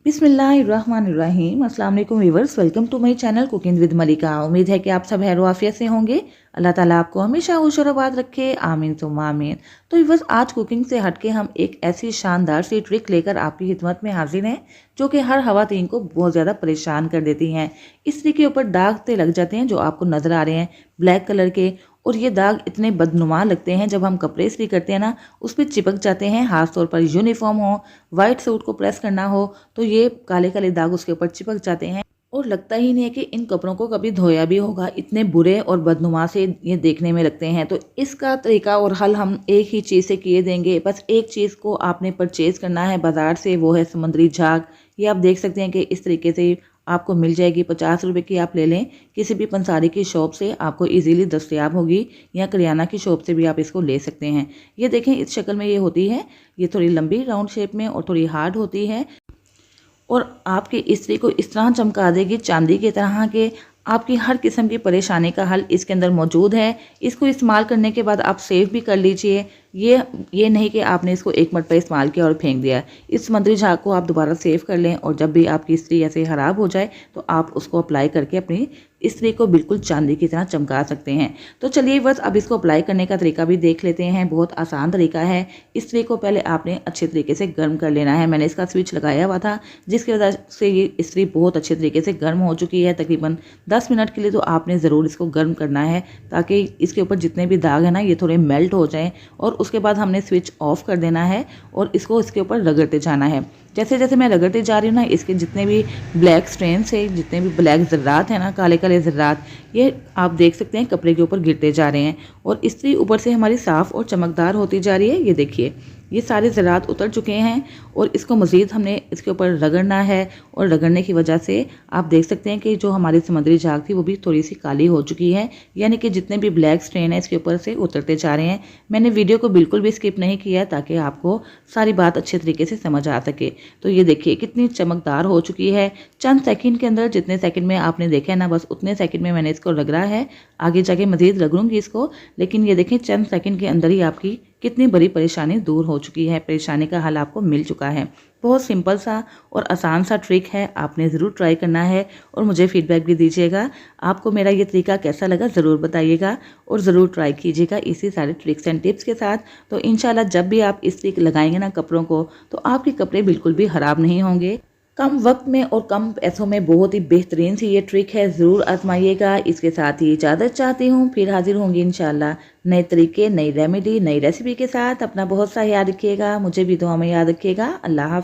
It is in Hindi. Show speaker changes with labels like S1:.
S1: बिस्मिल्लाहिर्रहमानिर्रहीम। अस्सलाम वालेकुम viewers, welcome to my channel cooking with Malika. उम्मीद है कि आप सब खैर आफियत से होंगे। अल्लाह ताला आपको हमेशा खुश और आबाद रखे, आमीन सुम्मा आमीन। तो व्यूअर्स, आज कुकिंग से हटके हम एक ऐसी शानदार सी ट्रिक लेकर आपकी खिदमत में हाजिर हैं जो कि हर खवातीन को बहुत ज़्यादा परेशान कर देती हैं। इस्त्री के ऊपर दाग से लग जाते हैं जो आपको नज़र आ रहे हैं ब्लैक कलर के, और ये दाग इतने बदनुमा लगते हैं जब हम कपड़े इस्त्री करते हैं ना, उस पर चिपक जाते हैं। खास तौर पर यूनिफॉर्म हो, वाइट सूट को प्रेस करना हो तो ये काले काले दाग उसके ऊपर चिपक जाते हैं और लगता ही नहीं है कि इन कपड़ों को कभी धोया भी होगा। इतने बुरे और बदनुमा से ये देखने में लगते हैं। तो इसका तरीका और हल हम एक ही चीज़ से किए देंगे। बस एक चीज़ को आपने परचेज़ करना है बाज़ार से, वो है समुद्री झाग। ये आप देख सकते हैं कि इस तरीके से आपको मिल जाएगी। 50 रुपए की आप ले लें, किसी भी पंसारी की शॉप से आपको इजीली दस्तयाब होगी, या करियाना की शॉप से भी आप इसको ले सकते हैं। ये देखें, इस शक्ल में ये होती है। ये थोड़ी लंबी राउंड शेप में और थोड़ी हार्ड होती है, और आपकी इस्त्री को इस तरह चमका देगी चांदी की तरह के। आपकी हर किस्म की परेशानी का हल इसके अंदर मौजूद है। इसको इस्तेमाल करने के बाद आप सेव भी कर लीजिए। ये नहीं कि आपने इसको एक मरतबा इस्तेमाल किया और फेंक दिया। इस समुद्री झाग को आप दोबारा सेव कर लें, और जब भी आपकी इस्त्री ऐसे ख़राब हो जाए तो आप उसको अप्लाई करके अपनी इस्त्री को बिल्कुल चांदी की तरह चमका सकते हैं। तो चलिए बस अब इसको अप्लाई करने का तरीका भी देख लेते हैं। बहुत आसान तरीका है। इस्त्री को पहले आपने अच्छे तरीके से गर्म कर लेना है। मैंने इसका स्विच लगाया हुआ था, जिसकी वजह से ये इस्त्री बहुत अच्छे तरीके से गर्म हो चुकी है। तकरीबन 10 मिनट के लिए तो आपने ज़रूर इसको गर्म करना है, ताकि इसके ऊपर जितने भी दाग हैं ना, ये थोड़े मेल्ट हो जाएं। और उसके बाद हमने स्विच ऑफ कर देना है और इसको इसके ऊपर रगड़ते जाना है। जैसे जैसे मैं रगड़ते जा रही हूँ ना, इसके जितने भी ब्लैक स्ट्रेन्स है, जितने भी ब्लैक ज़र्रात हैं ना, काले काले ज़र्रात, ये आप देख सकते हैं कपड़े के ऊपर गिरते जा रहे हैं, और इस्त्री ऊपर से हमारी साफ़ और चमकदार होती जा रही है। ये देखिए, ये सारे ज़रात उतर चुके हैं, और इसको मज़ीद हमने इसके ऊपर रगड़ना है। और रगड़ने की वजह से आप देख सकते हैं कि जो हमारी समुद्री झाग थी वो भी थोड़ी सी काली हो चुकी है, यानी कि जितने भी ब्लैक स्ट्रेन है इसके ऊपर से उतरते जा रहे हैं। मैंने वीडियो को बिल्कुल भी स्किप नहीं किया ताकि आपको सारी बात अच्छे तरीके से समझ आ सके। तो ये देखिए कितनी चमकदार हो चुकी है। चंद सेकंड के अंदर, जितने सेकंड में आपने देखा है ना, बस उतने सेकंड में मैंने इसको रगड़ा है। आगे जाके मज़ीद रगड़ूंगी इसको, लेकिन ये देखें चंद सेकंड के अंदर ही आपकी कितनी बड़ी परेशानी दूर हो चुकी है। परेशानी का हल आपको मिल चुका है। बहुत सिंपल सा और आसान सा ट्रिक है, आपने ज़रूर ट्राई करना है और मुझे फीडबैक भी दीजिएगा। आपको मेरा ये तरीका कैसा लगा ज़रूर बताइएगा, और ज़रूर ट्राई कीजिएगा इसी सारे ट्रिक्स एंड टिप्स के साथ। तो इंशाल्लाह जब भी आप इस ट्रिक लगाएंगे ना कपड़ों को, तो आपके कपड़े बिल्कुल भी ख़राब नहीं होंगे। कम वक्त में और कम पैसों में बहुत ही बेहतरीन सी ये ट्रिक है, ज़रूर आजमाइएगा। इसके साथ ही इजाज़त चाहती हूँ, फिर हाजिर होंगी इंशाल्लाह नए तरीके, नई रेमेडी, नई रेसिपी के साथ। अपना बहुत सा याद रखिएगा, मुझे भी दुआ में याद रखिएगा। अल्लाह हाफ़िज़।